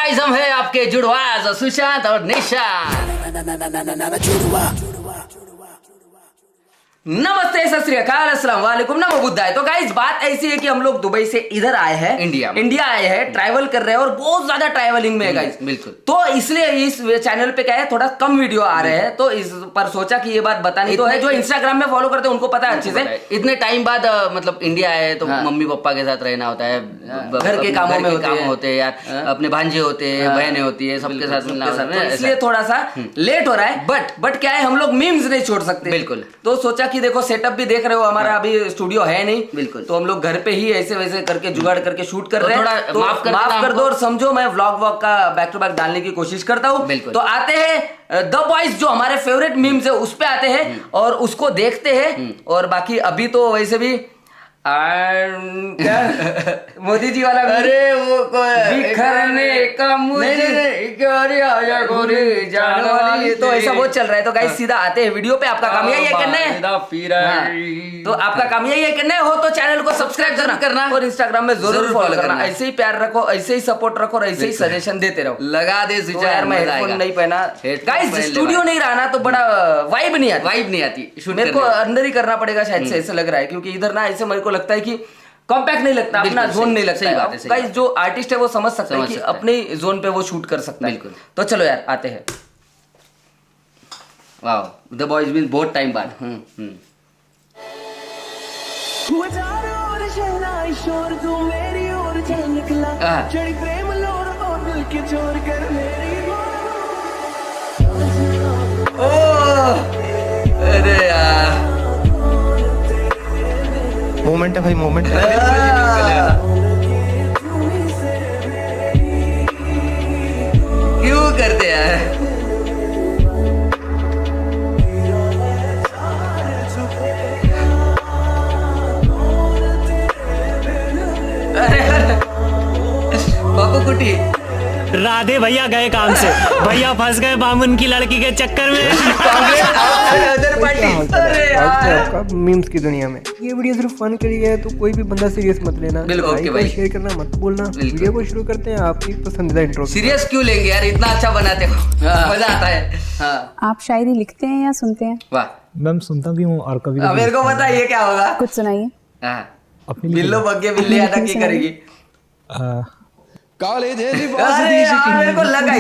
Guys हम हैं आपके जुड़वा सुशांत और निशांत। नमस्ते, सत श्री अकाल, अस्सलाम वालेकुम, नमो बुद्धाय। तो गाइस बात ऐसी है कि हम लोग दुबई से इधर आए हैं, इंडिया आए हैं, ट्रैवल कर रहे हैं और बहुत ज्यादा ट्रैवलिंग में है गाइस। बिल्कुल। तो इसलिए इस चैनल पे क्या है, थोड़ा कम वीडियो आ रहे हैं, तो इस पर सोचा कि ये बात बतानी तो है। जो इंस्टाग्राम में फॉलो करते हैं उनको पता है अच्छे से। इतने टाइम बाद मतलब इंडिया आए तो मम्मी पापा के साथ रहना होता है, घर के कामों में काम होते हैं यार, अपने भांजे होते हैं, बहनें होती है, सबके साथ मिलना होता है, इसलिए थोड़ा सा लेट हो रहा है। बट क्या है, हम लोग मीम्स नहीं छोड़ सकते। बिल्कुल। तो सोचा कि देखो सेटअप भी देख रहे हो, हमारा अभी स्टूडियो है नहीं, बिल्कुल, तो हम लोग घर पे ही ऐसे वैसे करके जुगाड़ करके शूट कर रहे हैं। तो माफ कर दो और समझो, मैं व्लॉग का बैक टू बैक डालने की कोशिश करता हूँ। तो आते हैं द बॉयज, जो हमारे फेवरेट मीम्स है उस पे आते हैं और उसको देखते हैं। और बाकी अभी तो वैसे भी क्या मोदी जी वाला, अरे वो बिखरने का मुझे जाने वाली, तो ऐसा बहुत चल रहा है। तो गाइस सीधा आते हैं वीडियो पे। आपका काम यही है करना है, तो आपका काम यही है करना हो तो चैनल को सब्सक्राइब करना और इंस्टाग्राम में जरूर फॉलो करना। ऐसे ही प्यार रखो, ऐसे ही सपोर्ट रखो और ऐसे ही सजेशन देते रहो। लगा दे तो यार मैं हेडफोन नहीं पहना गाइस, स्टूडियो नहीं रहा ना तो बड़ा वाइब नहीं आती। मेरे को अंदर ही करना पड़ेगा शायद से, ऐसा लग रहा है, क्योंकि इधर ना ऐसे मेरे को लगता है कि कॉम्पैक्ट नहीं लगता, अपना जोन नहीं लगता है। गाइस जो आर्टिस्ट है वो समझ सकता है कि अपने जोन पे वो शूट कर सकता है। बिल्कुल। तो चलो यार आते हैं। वाओ, द बॉयज मीन बहुत टाइम बाद। अरे यार मोमेंट है भाई, मोमेंट है। क्यों करते हैं? बाबू कुटी राधे भैया गए काम से, भैया फंस गए बामुन की लड़की के चक्कर में। आपका मीम्स की दुनिया में ये वीडियो सिर्फ फन के लिए है, तो कोई भी बंदा सीरियस मत लेना। भाई शेयर करना मत बोलना। वीडियो को शुरू करते हैं आपकी पसंदीदा इंट्रो। सीरियस क्यों लेंगे यार, इतना अच्छा बनाते हो, मजा आता है। हाँ। आप शायरी लिखते हैं या सुनते हैं? वाह, मैम सुनता भी हूँ और कभी मेरे को पता है ये क्या होगा। कुछ सुनाइए। बिल्लो बग्गे बिल्ली अदा की करेगी। काले अरे यार मेरे को लगा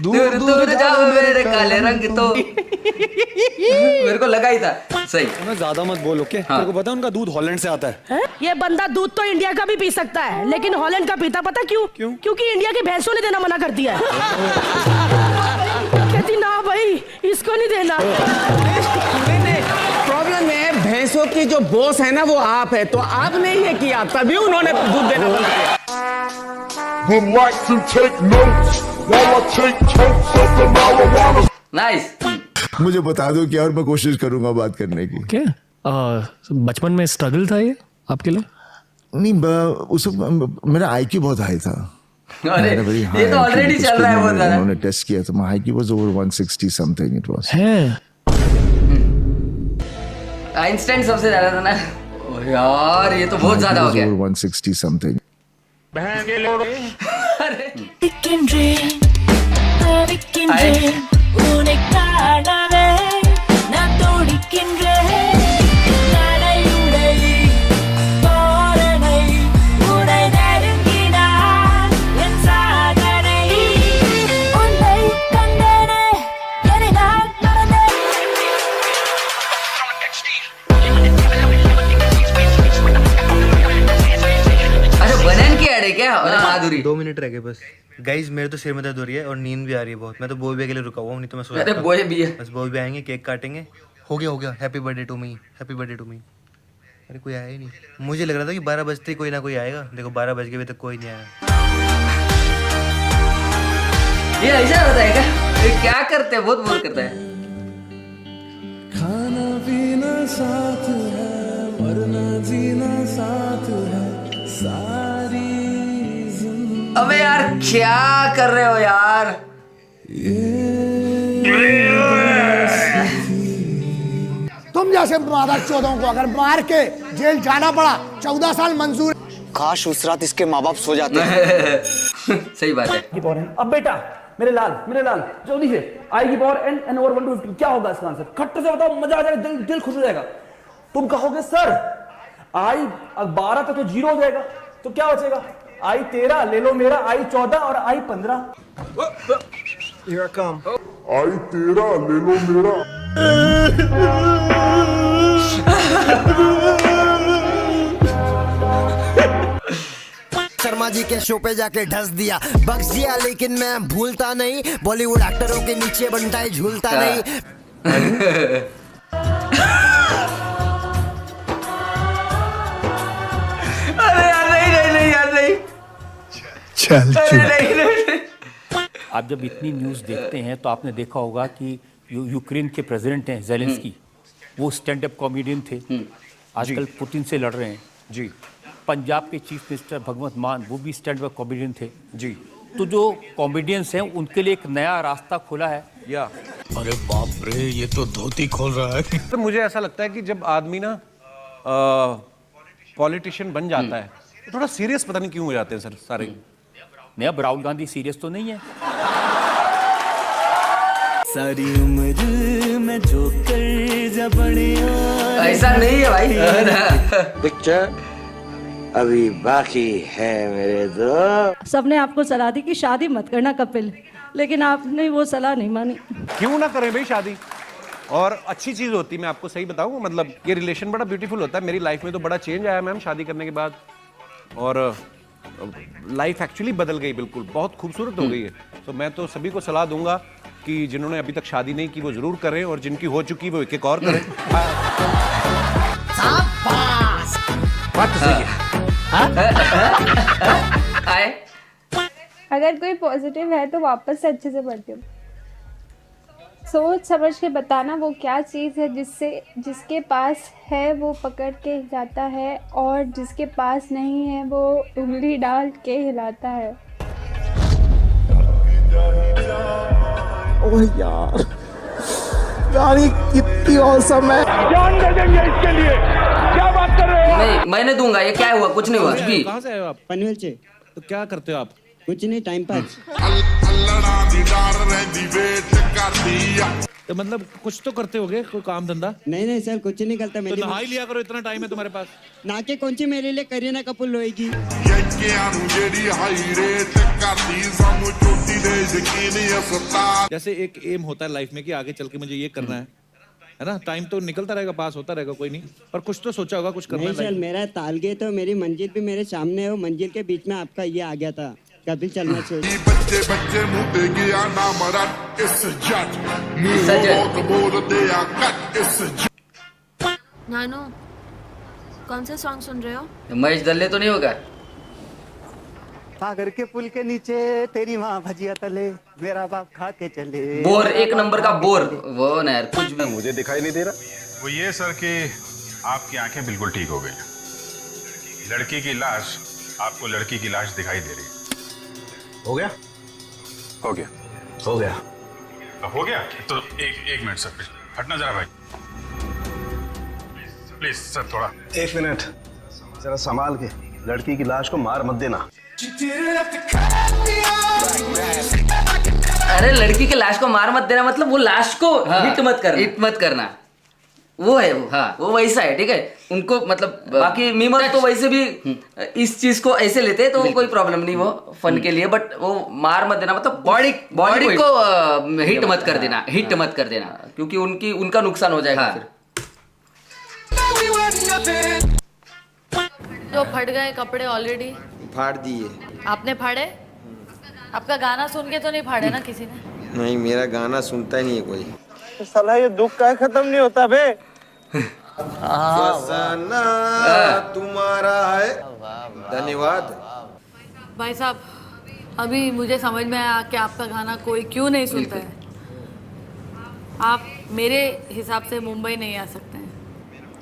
दूर दूर जाओ मेरे काले रंग, तो मेरे को लगा ही था सही। ज्यादा मत बोलो के, तेरे को पता है उनका दूध हॉलैंड से आता है। ये बंदा दूध तो इंडिया का भी पी सकता है, लेकिन हॉलैंड का पीता पता क्यों? क्योंकि इंडिया की भैंसों ने देना मना कर दिया है। कहती ना भाई इसको नहीं देना। प्रॉब्लम है भैंसों की जो बॉस है ना वो आप है, तो आपने ये किया तभी उन्होंने दूध देना बंद किया। Would like to take notes while I take totes of the marijuana. Nice. मुझे बता दो क्या, और मैं कोशिश करूंगा बात करने की। क्या बचपन में स्ट्रगल था ये आपके लिए? नहीं, उस मेरा आईक्यू बहुत हाई था। अरे ये तो ऑलरेडी चल रहा है बहुत ज्यादा। उन्होंने टेस्ट किया था, my IQ was over 160 something it was. है आइंस्टाइन सबसे ज्यादा था ना। ओह यार ये तो बहुत ज्यादा हो गया। 160 समथिंग। क्या? माधुरी 2 मिनट रह गए बस। गाइस मेरे तो सिर में दर्द हो रही है और नींद भी आ रही है बहुत। मैं तो बॉय भी के लिए रुका हुआ हूँ, नहीं तो मैं सो जाता। बॉय भी है, बस बॉय भी आएंगे, केक काटेंगे, हो गया। Happy birthday to me, happy birthday to me. अरे कोई आया ही नहीं। मुझे लग रहा था कि 12 बजते कोई ना कोई आएगा, देखो 12 बज गए अभी तक कोई नहीं आया। ये ऐसा होता है क्या? ये क्या करते हैं, बहुत बोर करता है। खाना पीना साथ है, मरना जीना साथ है, सारी अबे यार क्या कर रहे हो यार? तुम जैसे मादर चौधों को अगर मार के जेल जाना पड़ा 14 साल मंजूर। काश उस रात इसके माँ बाप सो जाते। सही बात है। अब बेटा मेरे लाल जल्दी से आई की पावर n over 1 to 50 क्या होगा इसका आंसर? खट्ट से बताओ, मजा आ जाएगा, दिल खुश हो जाएगा। तुम कहोगे सर आई 12 तक तो 0 हो जाएगा, तो क्या बचेगा? आई 13 ले लो मेरा, आई 14 और आई 15। आई 13 ले लो मेरा। शर्मा जी के शो पे जाके ढस दिया, बख्श दिया, लेकिन मैं भूलता नहीं, बॉलीवुड एक्टरों के नीचे बंटाई झूलता नहीं। अरे यार नहीं यार नहीं। चल नहीं। आप जब इतनी न्यूज़ देखते हैं तो आपने देखा होगा कि यूक्रेन के प्रेसिडेंट हैं ज़ेलेंस्की, वो स्टैंड अप कॉमेडियन थे, आजकल पुतिन से लड़ रहे हैं जी। पंजाब के चीफ मिनिस्टर भगवंत मान वो भी स्टैंड अप कॉमेडियन थे जी। तो जो कॉमेडियंस हैं उनके लिए एक नया रास्ता खुला है। या अरे बाप रे, ये तो धोती खोल रहा है। तो मुझे ऐसा लगता है कि जब आदमी ना पॉलिटिशियन बन जाता है तो थोड़ा सीरियस पता नहीं क्यों हो जाते हैं सर सारे। नहीं, अब राहुल गांधी सीरियस तो नहीं है। सारी उम्र में जो कर बड़े ऐसा नहीं है भाई। पिक्चर अभी बाकी है मेरे दोस्त। सबने आपको सलाह दी कि शादी मत करना कपिल, लेकिन आपने वो सलाह नहीं मानी। क्यों ना करें भाई शादी, और अच्छी चीज़ होती है। मैं आपको सही बताऊं, मतलब ये रिलेशन बड़ा ब्यूटीफुल होता है। मेरी लाइफ में तो बड़ा चेंज आया मैम शादी करने के बाद, और लाइफ एक्चुअली बदल गई, बिल्कुल बहुत खूबसूरत हो गई है। तो मैं तो सभी को सलाह दूंगा कि जिन्होंने अभी तक शादी नहीं की वो जरूर करें, और जिनकी हो चुकी वो एक और करें। बात तो सही है। अगर कोई पॉजिटिव है तो वापस से अच्छे से पढ़ती हूँ। सोच समझ के बताना वो क्या चीज़ है जिसके पास है वो पकड़ के हिलाता है, और जिसके पास नहीं है वो उंगली डाल के हिलाता है। ओह यार, गाड़ी कितनी औसम है। जान दे देंगे इसके लिए, क्या बात कर रहे हो? नहीं, मैंने दूंगा। ये क्या हुआ? कुछ नहीं हुआ भी। कहाँ से आए हो आप? पनवेल से। तो क्या करते हो आप? कुछ नहीं, टाइम पास। तो मतलब कुछ तो करते होगे, कोई काम धंधा? नहीं सर, कुछ नहीं करता। तो नहा ही लिया करो, इतना टाइम है तुम्हारे पास। ना के कौन सी मेरे लिए करीना कपूर लोएगी। जैसे एक एम होता है लाइफ में कि आगे चल के मुझे ये करना है ना। टाइम तो निकलता रहेगा, पास होता रहेगा, कोई नहीं, पर कुछ तो सोचा होगा, कुछ करना है। नहीं सर, मेरा तालगे तो मेरी मंजिल भी मेरे सामने है, वो मंजिल के बीच में आपका ये आ गया था, कभी चलना चाहिए। बच्चे मुंडे गया ना मरद इस जज मुंह बोल दिया कट इस नानू, कौन सा सॉन्ग सुन रहे हो? महेश दल्ले तो नहीं होगा? सागर के पुल के नीचे तेरी माँ भजिया तले, मेरा बाप खा के चले। बोर, एक नंबर का बोर। वो ना यार, कुछ भी मुझे दिखाई नहीं दे रहा। वो ये सर कि आपकी आंखें बिल्कुल ठीक हो गई। लड़की की लाश आपको लड़की की लाश दिखाई दे रही है। हो गया? हो गया, हो गया। हो गया। तो एक मिनट सर, हटना जरा भाई, प्लीज सर, थोड़ा 1 मिनट जरा संभाल के, लड़की की लाश को मार मत देना। अरे लड़की के लाश को मार मत देना मतलब वो लाश को हिट मत करना। हिट मत करना, वो है वो। हाँ। वो वैसा है, ठीक है। उनको मतलब बाकी मीमर तो वैसे भी इस चीज को ऐसे लेते हैं, तो कोई प्रॉब्लम नहीं, वो फन के लिए। बट वो मार मत देना मतलब बॉडी को हिट मत कर देना, हिट मत कर देना, क्योंकि उनका नुकसान हो जाएगा। हाँ। फिर जो फट गए कपड़े ऑलरेडी फाड़ दिए। आपने फाड़े? आपका गाना सुन के तो नहीं फाड़े ना किसी ने? नहीं, मेरा गाना सुनता ही नहीं है कोई। साला ये दुख का खत्म नहीं होता बे। फसाना तुम्हारा है। धन्यवाद भाई साहब, अभी मुझे समझ में आया कि आपका गाना कोई क्यों नहीं सुनता है। आप मेरे हिसाब से मुंबई नहीं आ सकते हैं।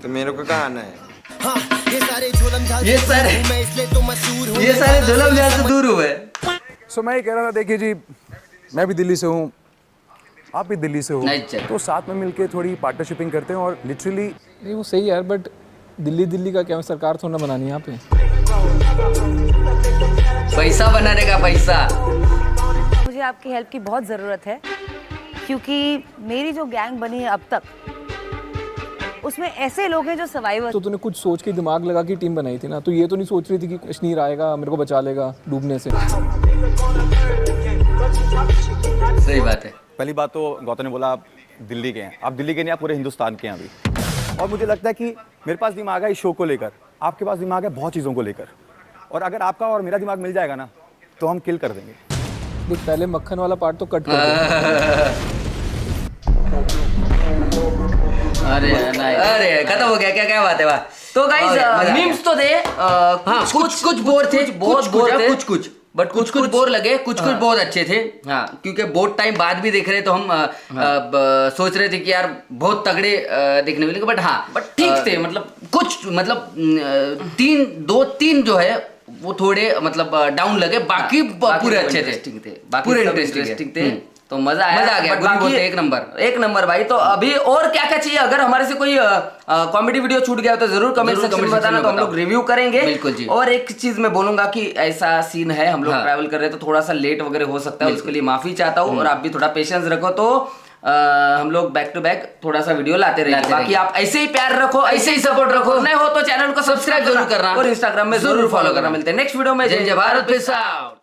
तो मेरे को कहाँ आना है? ये सारे झोलम झाल से दूर हुए। सो मैं ये कह रहा था, देखिए जी, मैं भी दिल्ली से हूँ, आप भी दिल्ली से हो, तो साथ में मिलके थोड़ी पार्टनरशिपिंग करते हैं। और लिटरली नहीं वो सही है यार, बट दिल्ली का क्या सरकार थोड़ा बनानी है यहाँ पे। पैसा बनाने का पैसा। मुझे आपकी हेल्प की बहुत ज़रूरत है क्योंकि मेरी जो गैंग बनी है अब तक उसमें ऐसे लोग हैं जो सर्वाइवर। तो तूने कुछ सोच के दिमाग लगा के टीम बनाई थी ना, तो ये तो नहीं सोच रही थी कि कश्मीर आएगा मेरे को बचा लेगा डूबने से। सही बात है। पहली बात तो गौतम ने बोला आप दिल्ली के हैं, आप दिल्ली के नहीं, आप पूरे हिंदुस्तान के हैं अभी। और मुझे लगता है कि मेरे पास दिमाग है इस शो को लेकर, आपके पास दिमाग है बहुत चीज़ों को लेकर, और अगर आपका और मेरा दिमाग मिल जाएगा ना तो हम किल कर देंगे। देख पहले मक्खन वाला पार्ट तो कट कर दे। अरे खत्म हो गया, क्या क्या बात है वाह। तो गाइस मीम्स तो थे, कुछ बोर थे, बहुत बोर थे, कुछ बट कुछ बोर लगे, कुछ बहुत अच्छे थे। हाँ, क्योंकि बहुत टाइम बाद भी देख रहे तो हम सोच रहे थे कि यार बहुत तगड़े देखने मिलेंगे, बट हाँ बट ठीक थे। मतलब कुछ मतलब तीन जो है वो थोड़े मतलब डाउन लगे, बाकी पूरे अच्छे थे, पूरे इंटरेस्टिंग थे। तो मजा आ गया। बाकी एक नंबर भाई। तो अभी और क्या क्या चाहिए? अगर हमारे से कोई कॉमेडी वीडियो छूट गया हो तो जरूर कमेंट सेक्शन में बताना, तो हम लोग रिव्यू करेंगे। बिल्कुल जी। और एक चीज मैं बोलूंगा कि ऐसा सीन है, हम लोग ट्रैवल कर रहे हैं तो थोड़ा सा लेट वगैरह हो सकता है, उसके लिए माफी चाहता हूँ। और आप भी थोड़ा पेशेंस रखो, तो हम लोग बैक टू बैक थोड़ा सा वीडियो लाते रहेंगे। बाकी आप ऐसे ही प्यार रखो, ऐसे ही सपोर्ट रखो। नए हो तो चैनल को सब्सक्राइब जरूर करना और इंस्टाग्राम में जरूर फॉलो करना। मिलते हैं नेक्स्ट वीडियो में। जय जय भारत, पीस आउट।